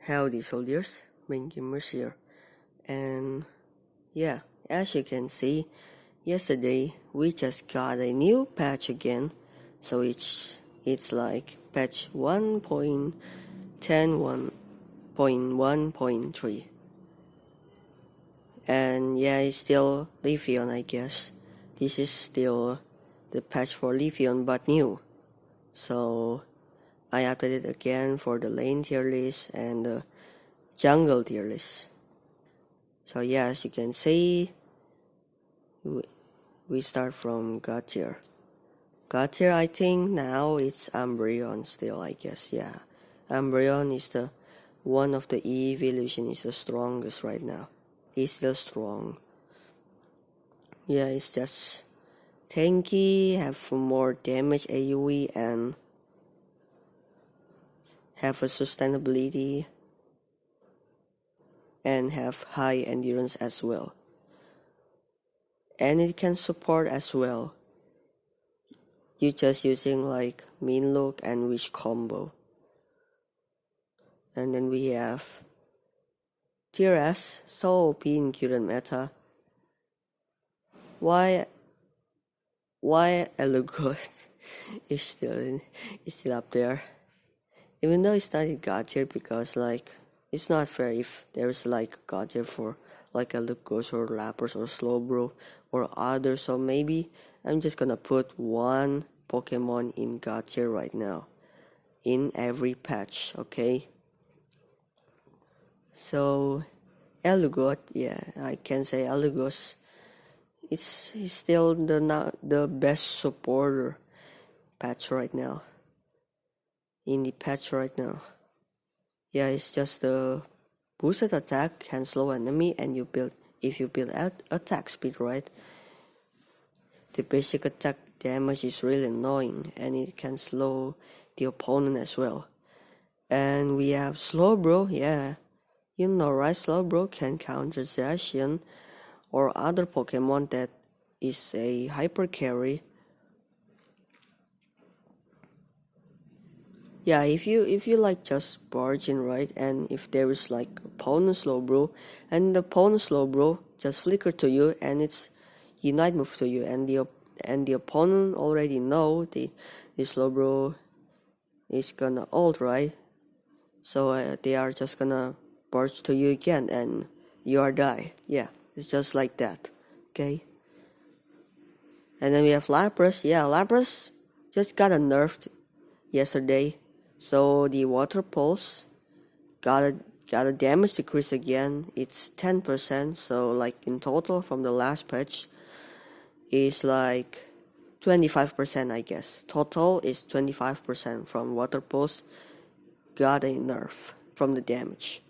Howdy soldiers, Main Gamers here. And yeah, as you can see, yesterday we just got a new patch again. So it's like patch 1.10.1.3. And yeah, it's still Leafeon, I guess. This is still the patch for Leafeon but new. So I updated again for the lane tier list and the jungle tier list. So yeah, as you can see, we start from God tier. God tier, I think now it's Umbreon still, I guess. Yeah, Umbreon is the one of the evolution is the strongest right now. It's still strong. Yeah, it's just tanky, have more damage AoE and have a sustainability and have high endurance as well. And it can support as well. You just using like Minlook and Wish combo. And then we have Tier S, so OP in current meta. Why Elugot is still up there. Even though it's not a God tier because like it's not fair if there's like a God tier for like Elugot or Lapras or Slowbro or others. So maybe I'm just gonna put one Pokemon in God tier right now in every patch, okay? So Elugot, yeah, I can say Elugot. It's still the best supporter patch right now. In the patch right now. Yeah, it's just the boosted attack can slow enemy and if you build attack speed right. The basic attack damage is really annoying and it can slow the opponent as well. And we have Slowbro, yeah. You know right, Slowbro can counter Zacian or other Pokemon that is a hyper carry. Yeah, if you like just barge in right, and if there is like opponent Slowbro, and the opponent Slowbro just flicker to you, and it's Unite move to you, and the opponent already know the Slowbro is gonna ult right, so they are just gonna barge to you again, and you are die. Yeah, it's just like that. Okay. And then we have Lapras. Yeah, Lapras just got nerfed yesterday. So the water pulse got a damage decrease again. It's 10%. So like in total from the last patch is like 25%, I guess. Total is 25% from water pulse. Got a nerf from the damage.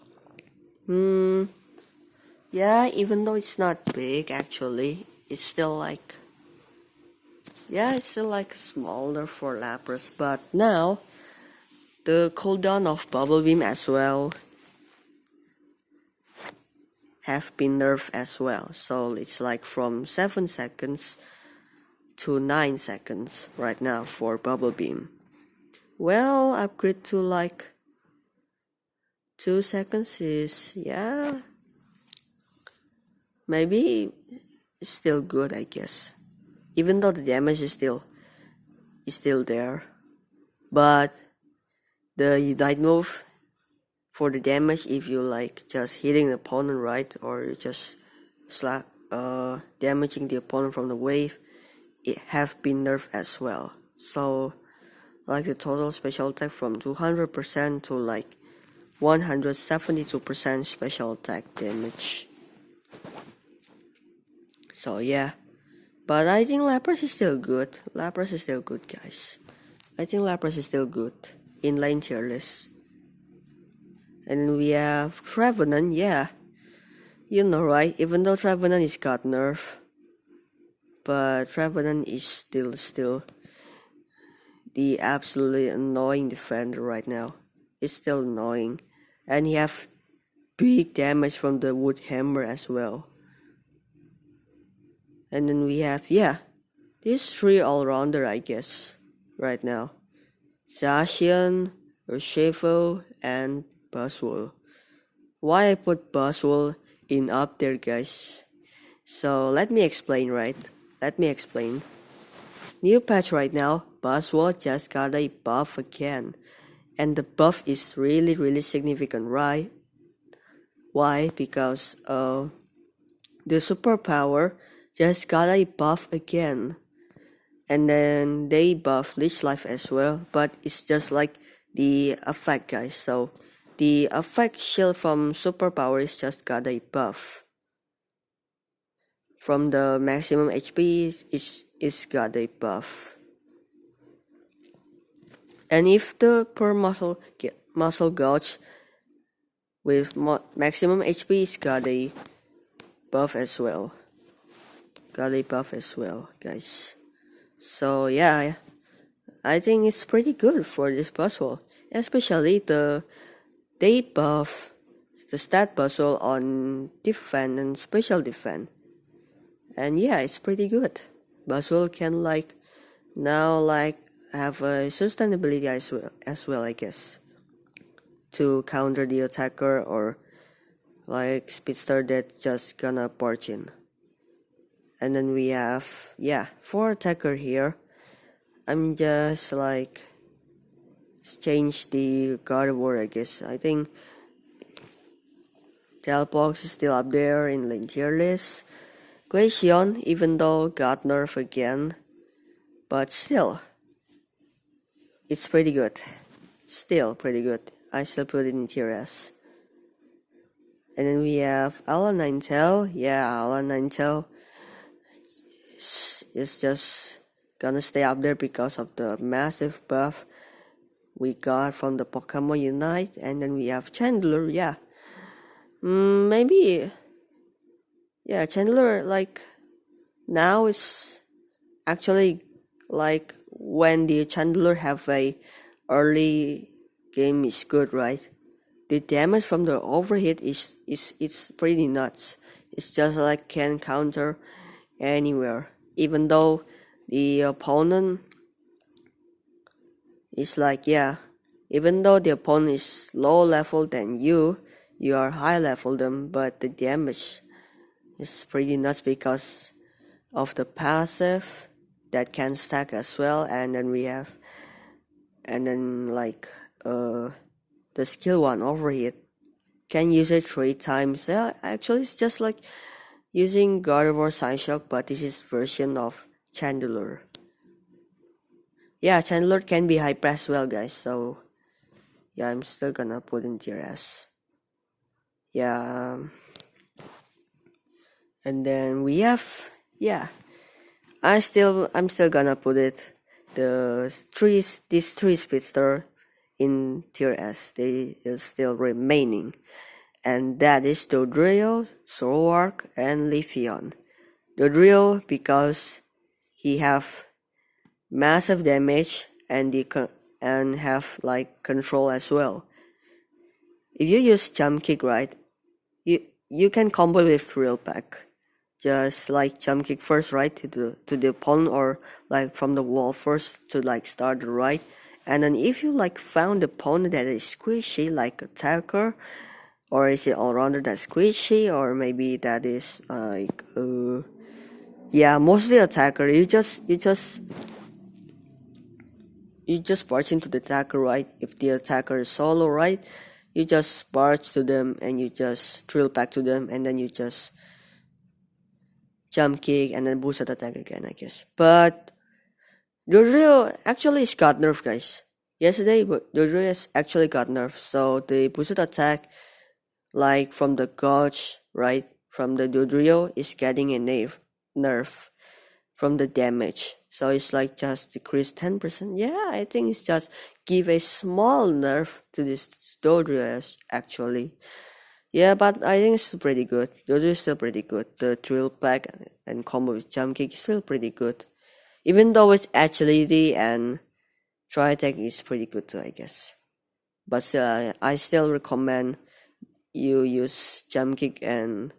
Yeah, even though it's not big actually, it's still like a small nerf for Lapras. But now the cooldown of Bubble Beam as well have been nerfed as well. So it's like from 7 seconds to 9 seconds right now for Bubble Beam. Well, upgrade to like 2 seconds is, yeah, maybe still good, I guess. Even though the damage is still there. But the Unite move for the damage, if you like just hitting the opponent right, or just damaging the opponent from the wave, it have been nerfed as well. So like the total special attack from 200% to like 172% special attack damage. So yeah, but I think Lapras is still good. Lapras is still good, guys. I think Lapras is still good in lane tier list. And we have Trevenant, yeah. You know right, even though Trevenant is got nerf, but Trevenant is still the absolutely annoying defender right now. It's still annoying. And he have big damage from the Wood Hammer as well. And then we have, yeah, these 3 all-rounder I guess, right now. Zacian, Urshifu, and Buzzwole. why I put Buzzwole in up there, guys. So let me explain, right? Let me explain. New patch right now, Buzzwole just got a buff again. And the buff is really significant, right? Why? Because the superpower just got a buff again. And then they buff Leech Life as well, but it's just like the effect, guys. So the effect shield from superpower is just got a buff. From the maximum HP, it's got a buff. And if the per muscle gauge with maximum HP is got a buff as well. Got a buff as well, guys. So yeah, I think it's pretty good for this puzzle, especially they buff the stat puzzle on defense and special defense. And yeah, it's pretty good. Buzzwole can now have a sustainability as well, I guess, to counter the attacker or like speedster that just gonna barge in. And then we have 4 attacker here. I'm just change the Gardevoir, I guess. I think Delpox is still up there in the tier list. Glaceon, even though got nerfed again, but still, it's pretty good. Still pretty good. I still put it in tier S. And then we have Alolan Ninetale. Yeah, Alolan Ninetale is just gonna stay up there because of the massive buff we got from the Pokemon Unite. And then we have Chandler. Yeah, maybe. Yeah, Chandler now is actually when the Chandler have a early game is good, right? The damage from the overhit is it's pretty nuts. It's just can counter anywhere, even though the opponent is even though the opponent is low level than you are high level them, but the damage is pretty nuts because of the passive that can stack as well. And then we have the skill 1 overhit can use it 3 times. Yeah, actually it's just like using Gardevoir Psyshock, but this is version of Chandler. Yeah, Chandler can be hyper as well, guys. So yeah, I'm still gonna put in tier S. Yeah. And then we have I'm still gonna put these 3 speedster in tier S. They are still remaining, and that is Dodrio, Zoroark, and Leafeon. Dodrio because he have massive damage and have control as well. If you use Jump Kick, right, you can combo with Thrill Pack. Just Jump Kick first, right, to the opponent, or from the wall first to start the right. And then if you found the opponent that is squishy, like attacker, or is it all rounder that's squishy, or maybe that is mostly attacker, you just barge into the attacker, right? If the attacker is solo, right, you just barge to them and you just drill back to them, and then you just Jump Kick and then boosted attack again, I guess. But Dodrio actually got nerfed, guys. Yesterday, Dodrio actually got nerfed. So the boosted attack, from the gauge, right, from the Dodrio is getting a nerf from the damage. So it's just decrease 10%. Yeah, I think it's just give a small nerf to this Dodrio actually. Yeah, but I think it's still pretty good. Dodrio is still pretty good. The Drill Pack and combo with Jump Kick is still pretty good. Even though its agility and Tri Attack is pretty good too, I guess. But I still recommend you use Jump Kick and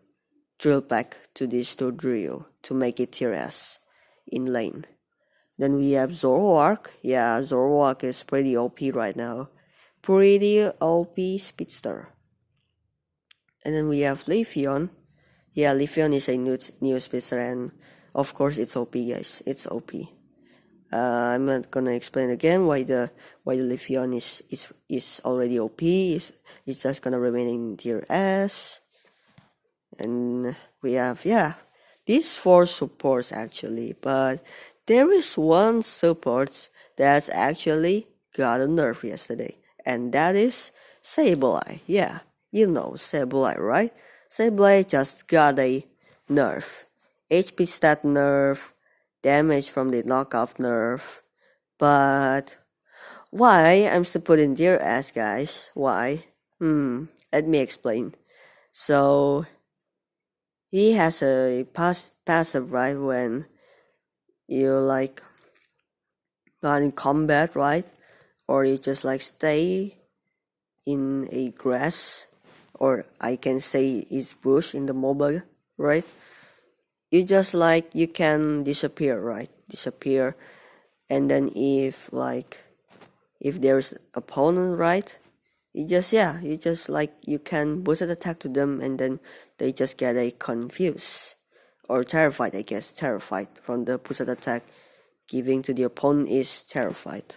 Drill Pack to this Dodrio to make it tier S in lane. Then we have Zoroark. Yeah, Zoroark is pretty OP right now. Pretty OP speedster. And then we have Leafeon. Yeah, Leafeon is a new speedster, and of course it's OP, guys. It's OP. I'm not gonna explain again why the Leafeon is already OP. It's just gonna remain in tier S. And we have these 4 supports actually, but there is one support that's actually got a nerf yesterday, and that is Sableye. Yeah, you know Sableye, right? Sableye just got a nerf. HP stat nerf, damage from the knockoff nerf, but why I'm still putting tier S, guys? Why? Let me explain. So he has a passive, right? When you like not in combat, right? Or you just like stay in a grass, or I can say is bush in the mobile, right? You just like you can disappear, right? Disappear, and then if there's opponent, right? You just like you can boosted attack to them, and then they just get a confused or terrified, I guess. Terrified from the boosted attack giving to the opponent is terrified.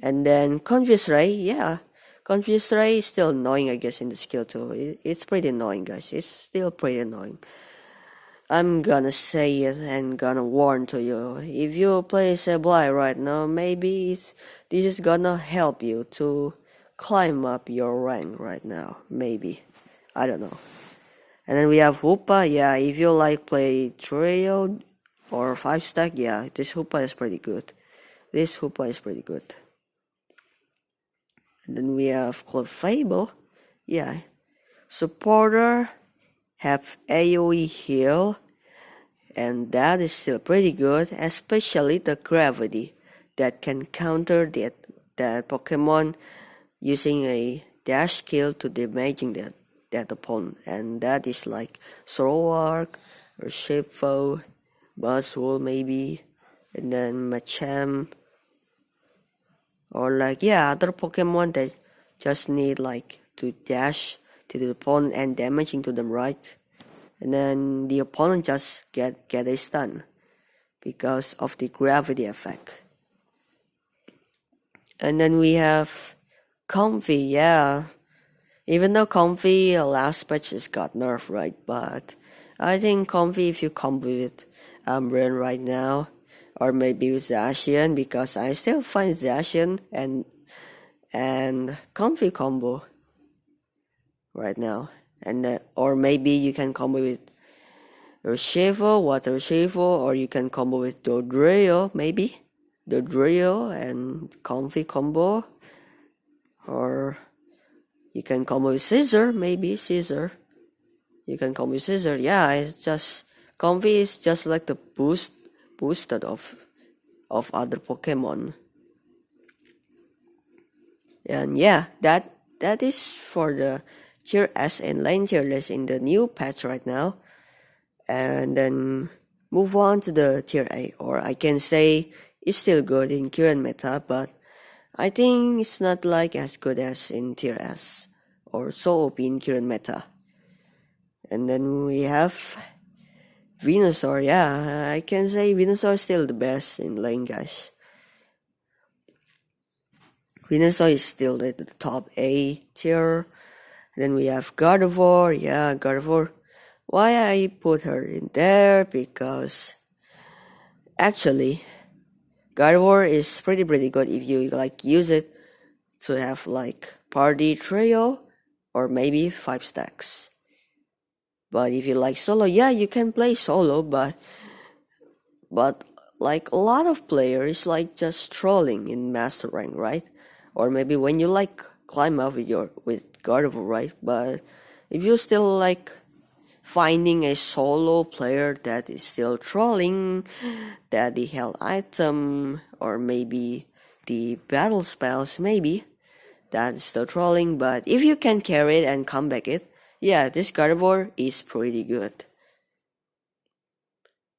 And then Confuse Ray, Confuse Ray is still annoying, I guess, in the skill too. It's pretty annoying, guys. It's still pretty annoying. I'm gonna say it and gonna warn to you. If you play Sableye right now, maybe this is gonna help you to climb up your rank right now. Maybe. I don't know. And then we have Hoopa. Yeah, if you like play trio or 5-stack, yeah, this Hoopa is pretty good. And then we have Clefable. Yeah. Supporter have AoE heal, and that is still pretty good, especially the gravity that can counter that Pokemon using a dash skill to damaging that opponent, and that is like Zoroark or Shapefoe, Buzzwole maybe, and then Machamp, or other Pokemon that just need like to dash to the opponent and damaging to them, right? And then the opponent just get a stun because of the gravity effect. And then we have Comfey, yeah. Even though Comfey last patch has got nerfed, right? But I think Comfey, if you combo with Umbreon right now, or maybe with Zacian, because I still find Zacian and Comfey combo right now. And or maybe you can combo with Urshifu, Water Urshifu, or you can combo with Dodrio, maybe. Dodrio and Comfey combo. Or you can combo with Scissor, maybe Scissor. You can combo with Scissor. Yeah, it's just Comfey is just like the boosted of other Pokemon. And yeah, that is for the tier S and lane tier list in the new patch right now. And then move on to the tier A, or I can say it's still good in current meta, but I think it's not like as good as in tier S or so OP in current meta. And then we have Venusaur. Yeah, I can say Venusaur is still the best in lane, guys. Venusaur is still at the top A tier. And then we have Gardevoir. Yeah, Gardevoir. Why I put her in there? Because actually Gardevoir is pretty good if you like use it to have like party trio or maybe 5 stacks. But if you like solo, yeah, you can play solo, but like a lot of players like just trolling in master rank, right? Or maybe when you like climb up with Gardevoir, right? But if you still like finding a solo player that is still trolling, that the health item or maybe the battle spells, maybe that's still trolling. But if you can carry it and come back it, yeah, this Gardevoir is pretty good.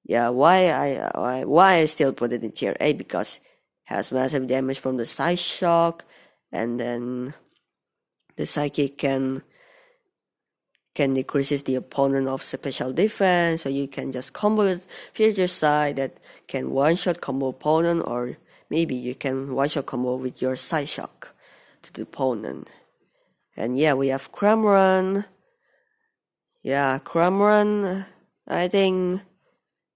Yeah, why I still put it in tier A? Because it has massive damage from the Side Shock, and then the Psychic can can decreases the opponent of special defense, so you can just combo with future side that can one-shot combo opponent, or maybe you can one-shot combo with your side shock to the opponent. And yeah, we have Cramorant. Yeah, Cramorant, I think,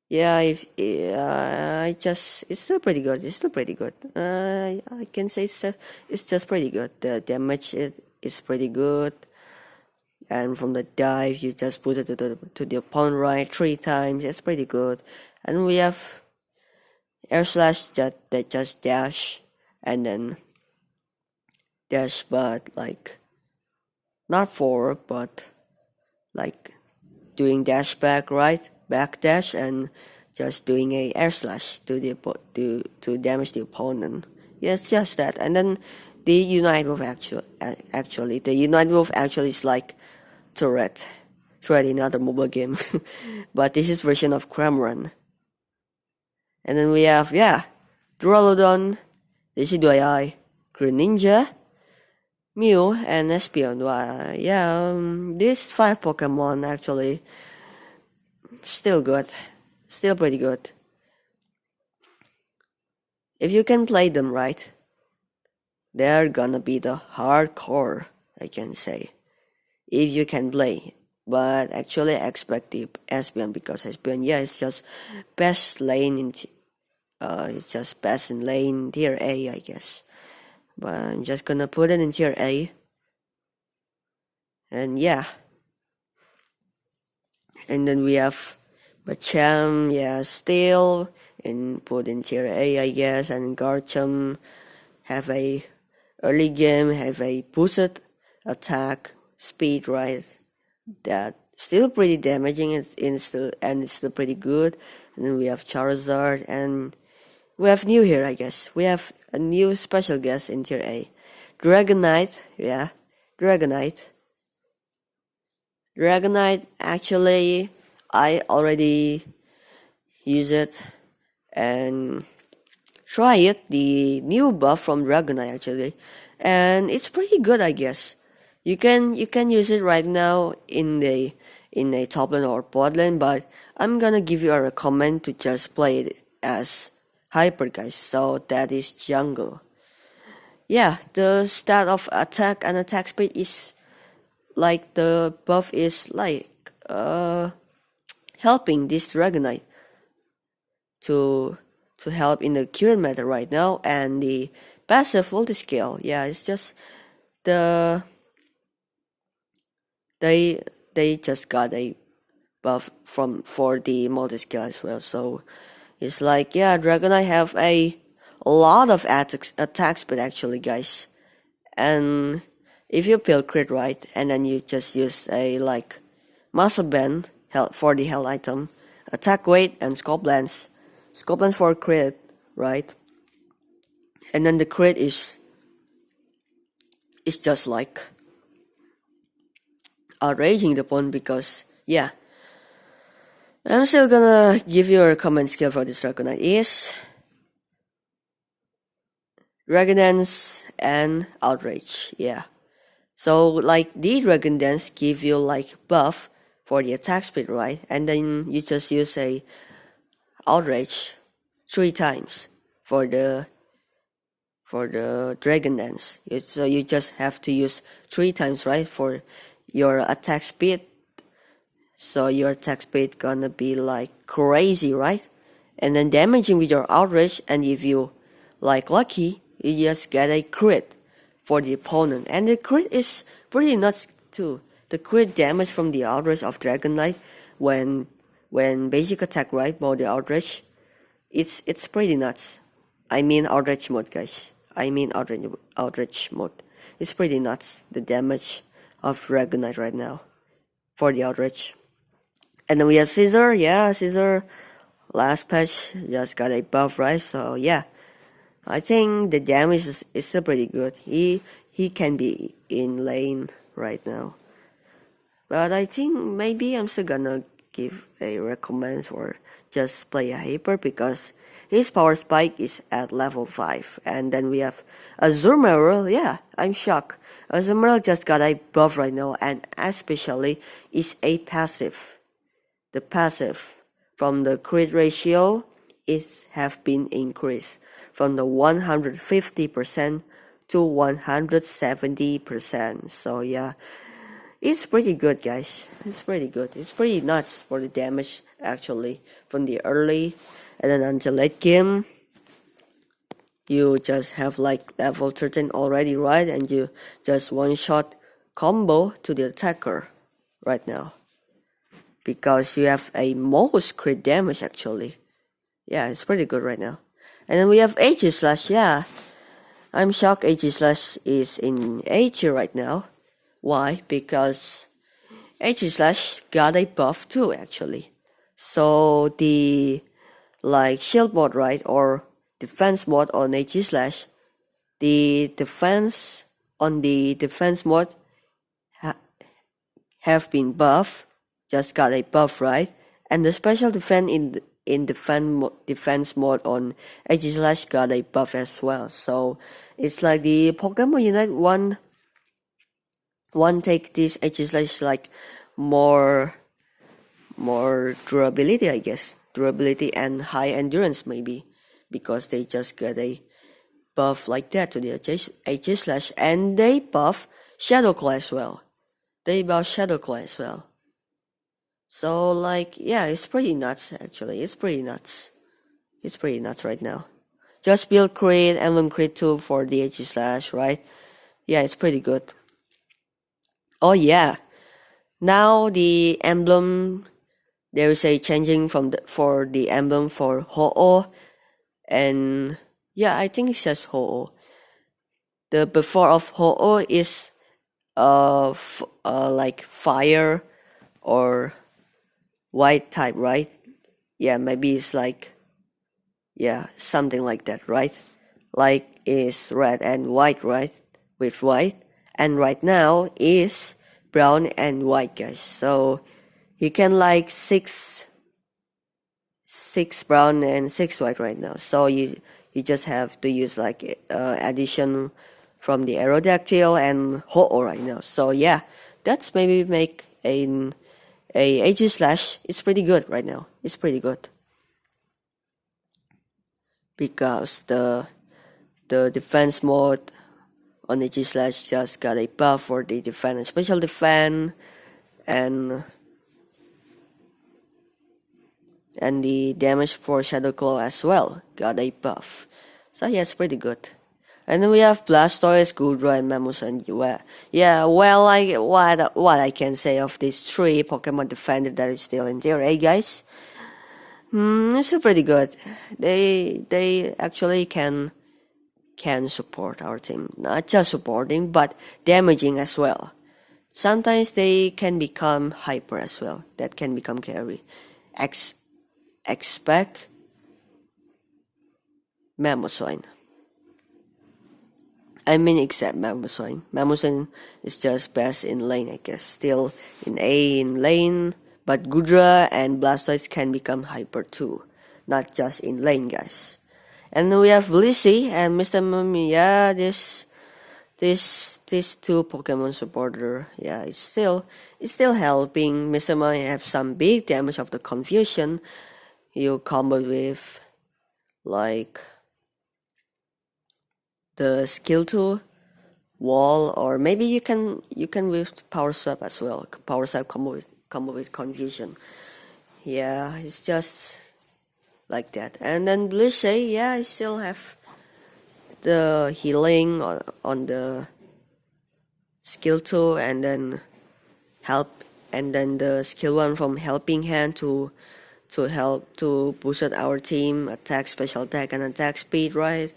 yeah, it's still pretty good. It's still pretty good. I can say it's just pretty good. The damage is pretty good. And from the dive, you just put it to the opponent right 3 times. It's pretty good. And we have Air Slash that just dash and then dash, but like not forward, but like doing dash back, right? Back dash and just doing a Air Slash to damage the opponent. Yes, just that. And then the Unite move actually the Unite move actually is like Turret in another mobile game. But this is version of Cramorant. And then we have, Duraludon, Decidueye, Greninja, Mew, and Espeon. These 5 Pokemon actually still good. Still pretty good. If you can play them right, they're gonna be the hardcore, I can say. If you can play. But actually I expect the Espeon, because Espeon, it's just best lane in it's just best in lane tier A, I guess. But I'm just gonna put it in tier A. And yeah. And then we have Machamp, still and put in tier A, I guess. And Garchomp have a early game, have a boosted attack speed, right? That still pretty damaging, it's still pretty good. And then we have Charizard, and we have new here, I guess. We have a new special guest in tier A, Dragonite. Dragonite, actually I already use it and try it, the new buff from Dragonite actually, and it's pretty good, I guess. You can use it right now in a top lane or bot lane, but I'm gonna give you a recommend to just play it as Hyper, guys. So that is jungle. Yeah, the stat of attack and attack speed is like the buff is like helping this Dragonite to help in the current meta right now, and the passive multi-scale. Yeah, it's just they just got a buff for the multi-scale as well. So it's like, Dragonite have a lot of attack speed actually, guys. And if you build crit right, and then you just use a like muscle band for the health item, attack weight, and scope lens for crit, right? And then the crit is just like outraging the opponent, because I'm still gonna give you a common skill for this Dragonite is Dragon Dance and Outrage. So like the Dragon Dance give you like buff for the attack speed, right? And then you just use a Outrage 3 times for the Dragon Dance. So you just have to use 3 times, right, for your attack speed. So your attack speed gonna be like crazy, right? And then damaging with your Outrage, and if you like lucky, you just get a crit for the opponent. And the crit is pretty nuts too. The crit damage from the Outrage of Dragonite when basic attack, right, mode the Outrage, it's pretty nuts. I mean Outrage mode, guys. Outrage mode. It's pretty nuts, the damage of Dragonite right now for the Outrage. And then we have Scizor. Scizor last patch just got a buff, right? So I think the damage is still pretty good. He can be in lane right now, but I think maybe I'm still gonna give a recommend or just play a Hyper, because his power spike is at level 5. And then we have Azumarill. I'm shocked. Azumarill just got a buff right now, and especially is a passive. The passive from the crit ratio is have been increased from the 150% to 170%. So yeah, it's pretty good, guys. It's pretty good. It's pretty nuts for the damage actually from the early and then until late game. You just have like level 13 already, right? And you just one shot combo to the attacker right now. Because you have a most crit damage actually. Yeah, it's pretty good right now. And then we have Aegislash, yeah. I'm shocked Aegislash is in A tier right now. Why? Because Aegislash got a buff too actually. So the like shield mode, right, or defense mode on Aegislash, the defense on the defense mode have been buffed, just got a buff, right? And the special defense in defense mode on Aegislash got a buff as well. So it's like the Pokemon Unite one take this Aegislash like more durability, I guess. Durability and high endurance maybe, because they just got a buff like that to the Aegislash, and they buff Shadow Claw as well. They buff Shadow Claw as well. So like yeah, it's pretty nuts actually. It's pretty nuts. It's pretty nuts right now. Just build crit, Emblem crit 2 for the Aegislash, right? Yeah, it's pretty good. Oh yeah. Now the emblem, there is a changing for the emblem for Ho-Oh, and yeah, I think it says Ho-Oh. The before of Ho-Oh is like fire or white type, right? Yeah, maybe it's like yeah, something like that, right? Like is red and white, right? With white, and right now is brown and white, guys. So you can like six brown and 6 white right now. So you just have to use like addition from the Aerodactyl and Ho-Oh right now. So yeah, that's maybe make a Aegislash. It's pretty good right now. It's pretty good because the defense mode on Aegislash just got a buff for the defense, special defense, and the damage for Shadow Claw as well got a buff. So yeah, it's pretty good. And then we have Blastoise, Goodra, and Mamoswine. Yeah, well, what I can say of these 3 Pokemon Defender that is still in there, guys? It's still pretty good. They actually can support our team, not just supporting but damaging as well. Sometimes they can become hyper as well. That can become carry. Expect Mamoswine. I mean, except Mamoswine. Mamoswine is just best in lane, I guess. Still in lane, but Goodra and Blastoise can become hyper too, not just in lane, guys. And then we have Blissey and Mr. Mummy. Yeah, these 2 Pokemon supporter. Yeah, it's still helping Mr. Mummy have some big damage of the confusion. You combo with like the skill 2 wall, or maybe you can with power swap as well. Power swap combo with confusion. Yeah, it's just like that. And then Blissey, yeah, I still have the healing on the skill 2, and then help, and then the skill 1 from Helping Hand to help to boost our team attack, special attack, and attack speed, right?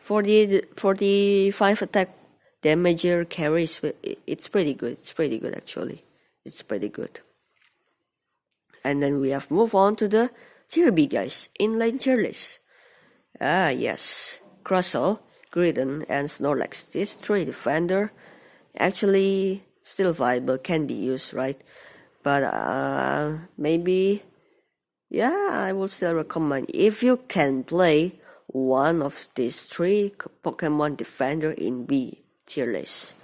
For the 5 attack damager carries, it's pretty good. It's pretty good actually. It's pretty good. And then we have move on to the tier B, guys. Inline tier list. Yes. Crustle, Gridden, and Snorlax. These 3 defender actually still viable, can be used, right? But maybe, yeah, I will still recommend if you can play one of these 3 Pokemon defender in B tier list.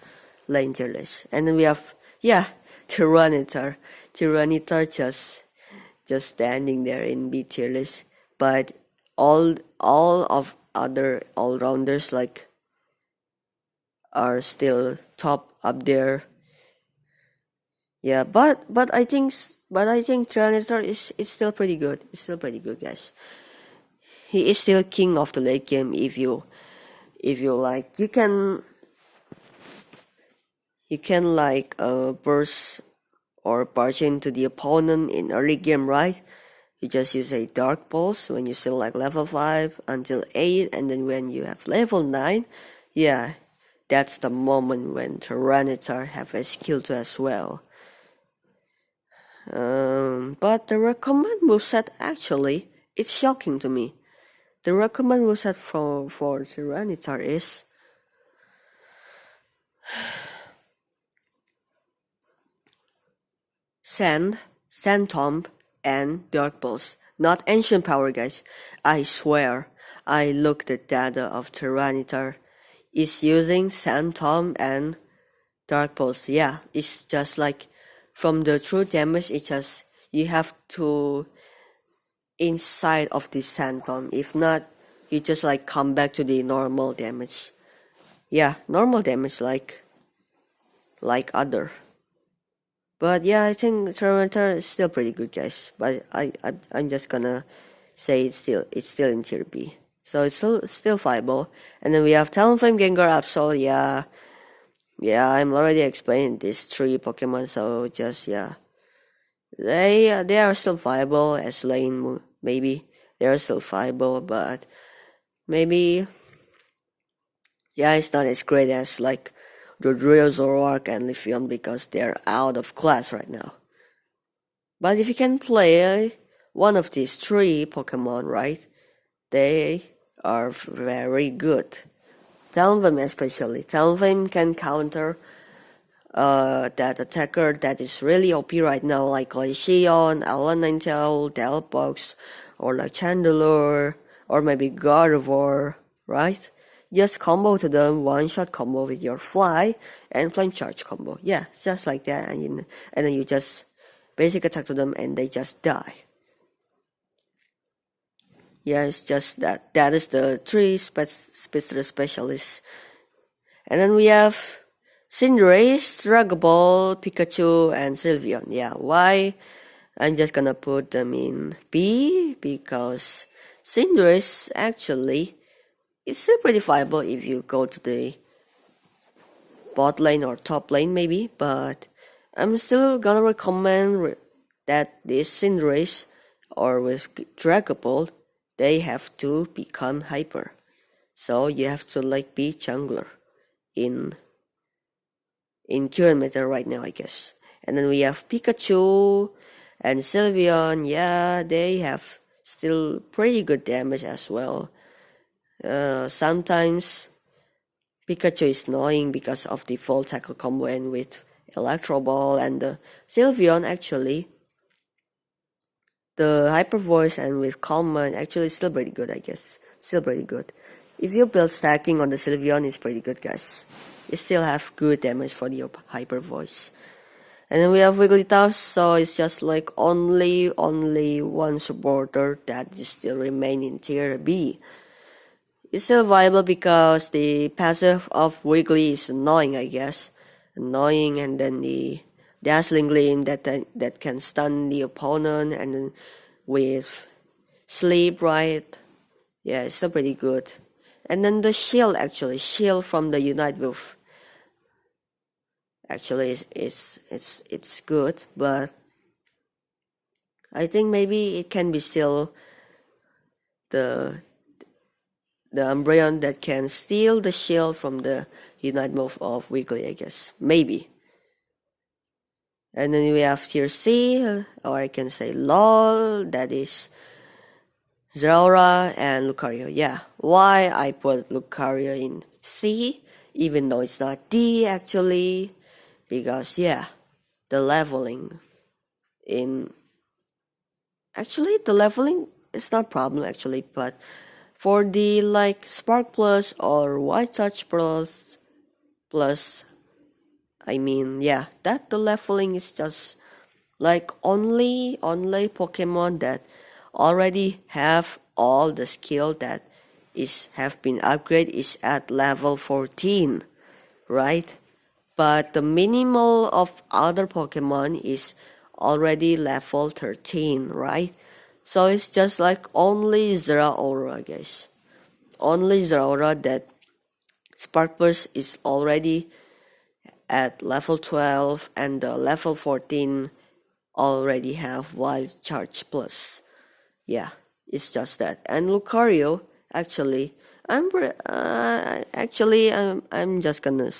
lane tier list. And then we have, yeah, Tyranitar. Tyranitar just standing there in B tier list. But all of other all-rounders like are still top up there. Yeah, but I think Tyranitar is still pretty good. It's still pretty good, guys. He is still king of the late game. If you like, you can like burst or barge into the opponent in early game, right? You just use a Dark Pulse when you still like level 5 until 8, and then when you have level 9, yeah, that's the moment when Tyranitar have a skill too as well. But the recommend moveset, actually, it's shocking to me. The recommend moveset for Tyranitar is Sand Tomb, and Dark Pulse. Not Ancient Power, guys. I swear, I looked at data of Tyranitar. It's using Sand Tomb and Dark Pulse. Yeah, it's just like from the true damage, it's just you have to inside of the Sand Tomb. If not, you just like come back to the normal damage. Yeah, normal damage like other. But yeah, I think Tyranitar is still pretty good, guys. But I'm just gonna say it's still in tier B. So it's still viable. And then we have Talonflame, Gengar, Absol. Yeah, I'm already explaining these 3 Pokemon. So just yeah, they are still viable as lane. Maybe they are still viable, but maybe yeah, it's not as great as like Dodrio, Zoroark, and Leafeon because they're out of class right now. But if you can play one of these 3 Pokemon, right, they are very good. Talonflame especially. Talonflame can counter that attacker that is really OP right now, like Glaceon, Alolan Ninetale, Delphox, or like Chandelure, or maybe Gardevoir, right? Just combo to them, one-shot combo with your Fly and Flame Charge combo. Yeah, just like that, and then you just basic attack to them and they just die. Yeah, it's just that. That is the 3 specialists. And then we have Cinderace, Dragon Ball, Pikachu, and Sylveon. Yeah, why? I'm just gonna put them in B because Cinderace actually is still pretty viable if you go to the bot lane or top lane maybe, but I'm still gonna recommend that this Cinderace or with Dragon Ball, they have to become hyper. So you have to like be jungler in current meta right now, I guess. And then we have Pikachu and Sylveon. Yeah, they have still pretty good damage as well. Sometimes Pikachu is annoying because of the full tackle combo and with Electro Ball, and Sylveon actually the Hyper Voice and with Calm Mind actually still pretty good, I guess. Still pretty good. If you build stacking on the Sylveon, it's pretty good, guys. You still have good damage for the Hyper Voice. And then we have Wigglytuff, so it's just like only one supporter that is still remain in tier B. It's still viable because the passive of Wiggly is annoying, I guess. Annoying, and then the Dazzling Gleam that can stun the opponent, and then with Sleep, right? Yeah, it's still pretty good. And then the shield, actually, shield from the Unite Wolf. Actually, it's good, but I think maybe it can be still the Umbreon that can steal the shield from the Unite move of Wiggly, I guess. Maybe. And then we have tier C, or I can say LOL, that is Zeraora and Lucario. Yeah, why I put Lucario in C, even though it's not D actually, because yeah, the leveling is not problem actually, but for the like Spark Plus or White Touch Plus I mean, yeah, that the leveling is just like only Pokemon that already have all the skill that is have been upgraded is at level 14, right? But the minimal of other Pokemon is already level 13, right? So it's just like only Zeraora, guys. Only Zeraora that Spark Burst is already at level 12 and the level 14 already have Wild Charge Plus. Yeah, it's just that. And Lucario, actually, I'm just gonna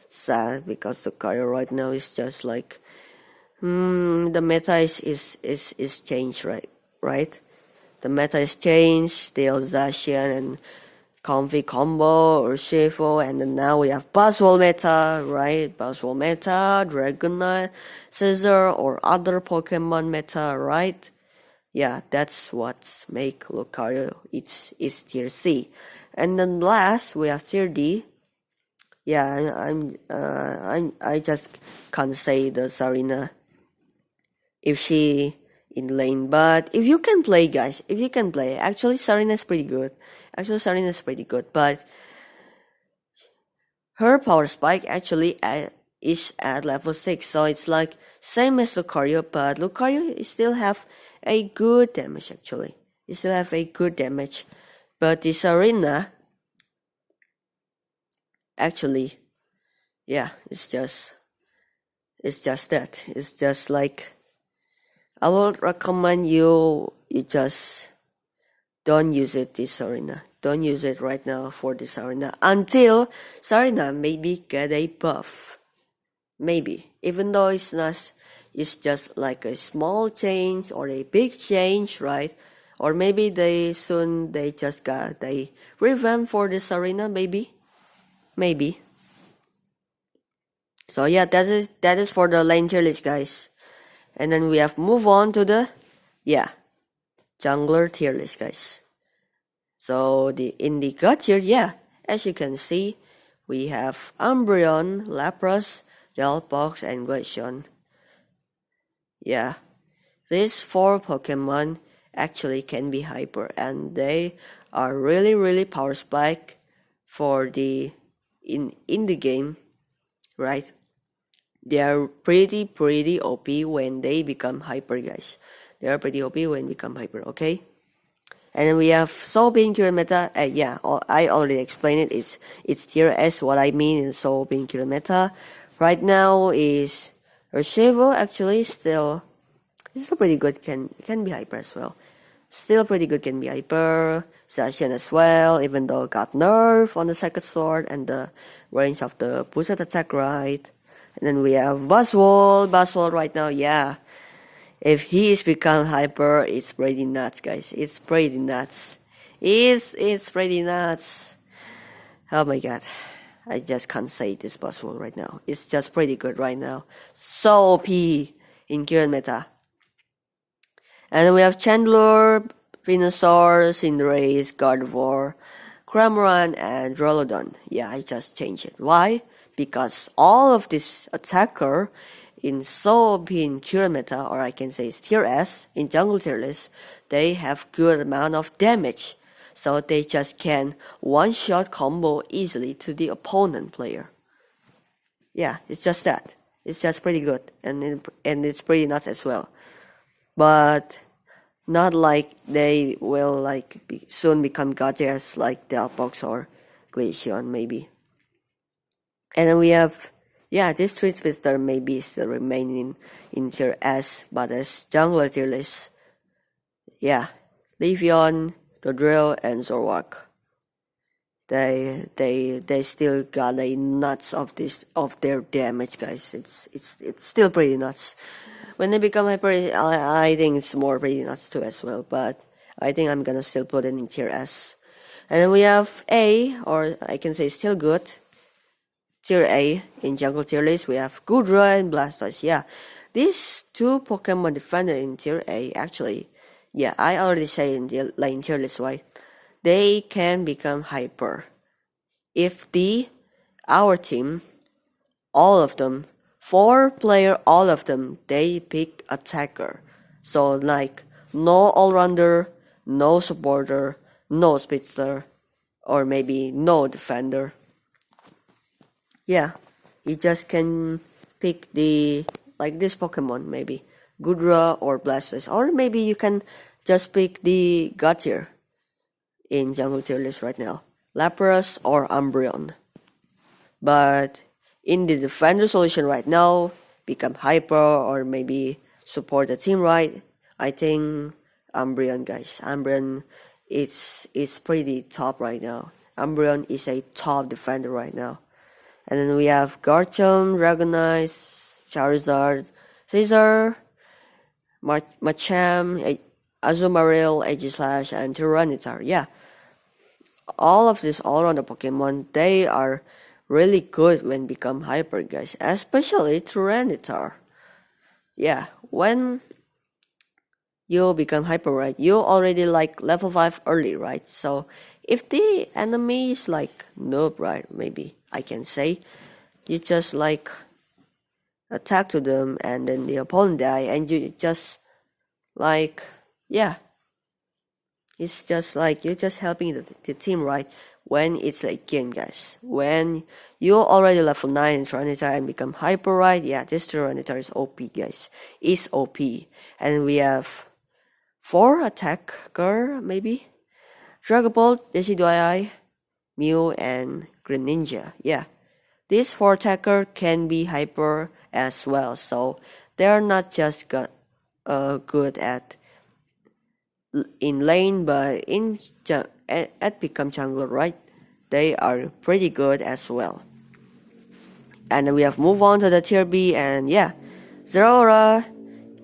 sad because Lucario right now is just like the meta is changed, right. The meta is changed. The Zacian and Comfy Combo or Shifu, and then now we have Buzzwole meta, right? Buzzwole meta, Dragonite, Scizor, or other Pokemon meta, right? Yeah, that's what make Lucario it's tier C. And then last we have tier D. Yeah, I just can't say the Sarina if she in lane, but if you can play, guys, if you can play, actually Sarina is pretty good. But her power spike actually is at level 6, so it's like same as Lucario, but Lucario still have a good damage actually. It still have a good damage, but this arena actually, yeah, it's just that. It's just like I would recommend you just don't use it this arena. Don't use it right now for this arena until Sarina maybe get a buff. Maybe. Even though it's not, it's just like a small change or a big change, right? Or maybe they just got a revamp for this arena, maybe. Maybe. So yeah, that is for the lane tier list, guys. And then we have move on to the jungler tier list, guys. So in the god tier, yeah, as you can see, we have Umbreon, Lapras, Delphox, and Glaceon. Yeah, these 4 Pokemon actually can be hyper, and they are really power spike for the in the game, right? They are pretty OP when they become hyper, guys. They are pretty OP when they become hyper, okay? And then we have Soul Being Current Meta. I already explained it. It's tier S. What I mean is Soul Being Current Meta. Right now is Urshifu actually still pretty good. Can be hyper as well. Still pretty good. Can be hyper. Zacian as well. Even though it got nerf on the second sword and the range of the boosted attack, right? And then we have Buzzwole. Buzzwole right now, yeah. If he's become hyper, it's pretty nuts, guys. It's pretty nuts. It's pretty nuts. Oh my god. I just can't say this Buzzwole right now. It's just pretty good right now. So OP in current meta. And then we have Chandler, Venusaur, Cinderace, Gardevoir, Cramorant, and Drolodon. Yeah, I just changed it. Why? Because all of this attacker in OP in current meta, or I can say tier S in jungle tier list, they have good amount of damage, so they just can one-shot combo easily to the opponent player. Yeah, it's just that. It's just pretty good, and it's pretty nuts as well. But not like they will like soon become god tiers like Delphox or Glaceon maybe. And then we have this Street Speedster maybe still remaining in tier S, but as jungler tier list, Leafeon, Dodrio, and Zoroark. They still got a nuts of their damage, guys. It's still pretty nuts. When they become hyper, I think it's more pretty nuts too as well. But I think I'm gonna still put it in tier S. And then we have A, or I can say still good. Tier A in jungle tier list, we have Goodra and Blastoise. Yeah, these 2 Pokemon defended in tier A actually. Yeah, I already say in the lane tier list, right? They can become hyper if our team, all of them, 4 player, all of them, they pick attacker. So like no all-rounder, no supporter, no speedster, or maybe no defender. Yeah, you just can pick the, like this Pokemon, maybe Gudra or Blastoise, or maybe you can just pick the God tier in jungle tier list right now, Lapras or Umbreon. But in the defender solution right now, become hyper or maybe support the team right. I think Umbreon, guys. Umbreon is pretty top right now. Umbreon is a top defender right now. And then we have Garchomp, Dragonite, Charizard, Caesar, Machamp, Azumarill, Aegislash, and Tyranitar. Yeah, all of these all-rounder Pokemon, they are really good when become hyper, guys. Especially Tyranitar. Yeah, when you become hyper, right, you already like level 5 early, right? So if the enemy is like noob, right, maybe I can say, you just like attack to them and then the opponent die and you just like, yeah, it's just like you're just helping the team, right? When it's a game, guys. When you're already level 9 in Tyranitar and become hyper, right? Yeah, this Tyranitar is OP, guys. Is OP. And we have 4 attacker, maybe? Dragapult, Decidueye, Mew, and Greninja. Yeah. These 4 attacker can be hyper as well. So they're not just good at in lane, but at become jungler, right? They are pretty good as well. And we have moved on to the tier B, and yeah, Zeraora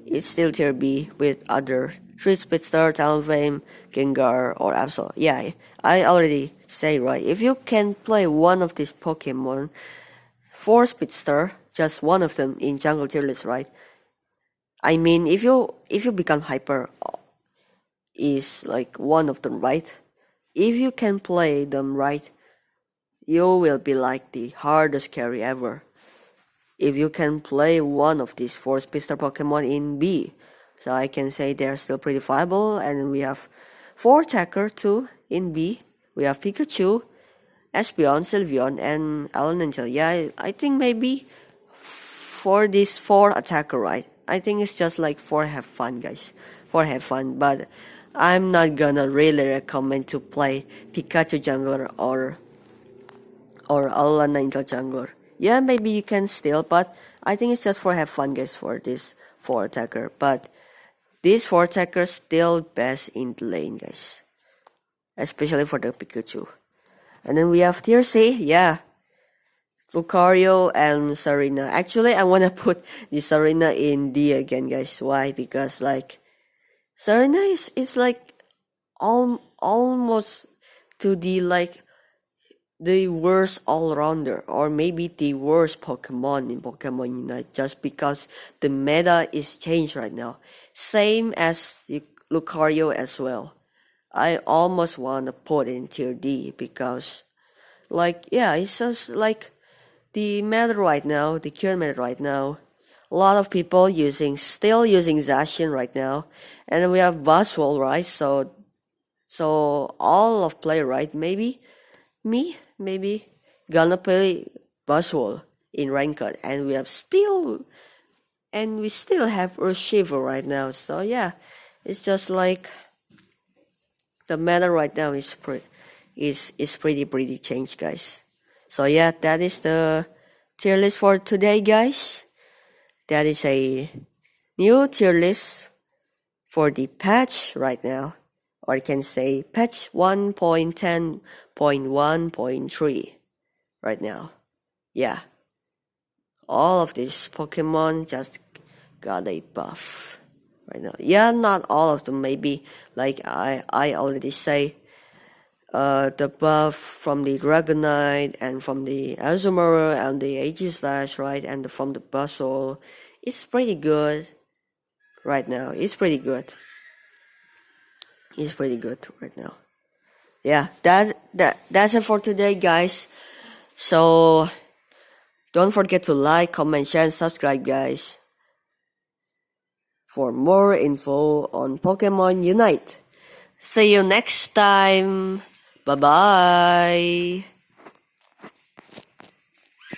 is still tier B with other 3 Speedster, Talonflame, Gengar, or Absol. Yeah, I already say, right, if you can play one of these Pokemon, 4 Speedster, just one of them in jungle tier list, right? I mean, if you become hyper, is like one of them, right? If you can play them right, you will be like the hardest carry ever. If you can play one of these 4 Speedster Pokemon in B, so I can say they're still pretty viable. And we have 4 attacker too in B. We have Pikachu, Espeon, Sylveon, and Alonangel. Yeah, I think maybe for these 4 attacker, right? I think it's just like for have fun, guys. For have fun, but I'm not gonna really recommend to play Pikachu jungler or Alonangel jungler. Yeah, maybe you can still, but I think it's just for have fun, guys, for this 4 attacker. But these 4 attackers still best in the lane, guys. Especially for the Pikachu. And then we have tier C, yeah. Lucario and Serena. Actually, I wanna put the Serena in D again, guys. Why? Because like Serena is like almost to the like the worst all-rounder, or maybe the worst Pokemon in Pokemon Unite, just because the meta is changed right now. Same as Lucario as well. I almost wanna put in tier D because like, yeah, it's just like the meta right now, the current meta right now. A lot of people still using Zacian right now, and then we have Buzzwole, right? So all of play, right? Maybe gonna play Buzzwole in ranked, and we still have Urshifu right now. So yeah, it's just like the meta right now is pretty changed, guys. So yeah, that is the tier list for today, guys. That is a new tier list for the patch right now, or you can say patch 1.10.1.3 right now. Yeah, all of these Pokemon just got a buff right now. Yeah, not all of them, maybe like I already say, the buff from the Dragonite and from the Azumarill and the Aegislash, right, and from the Buzzwole, it's pretty good right now. It's pretty good right now. Yeah, that's it for today, guys. So Don't forget to like, comment, share, and subscribe, guys, for more info on Pokemon Unite. See you next time. Bye-bye.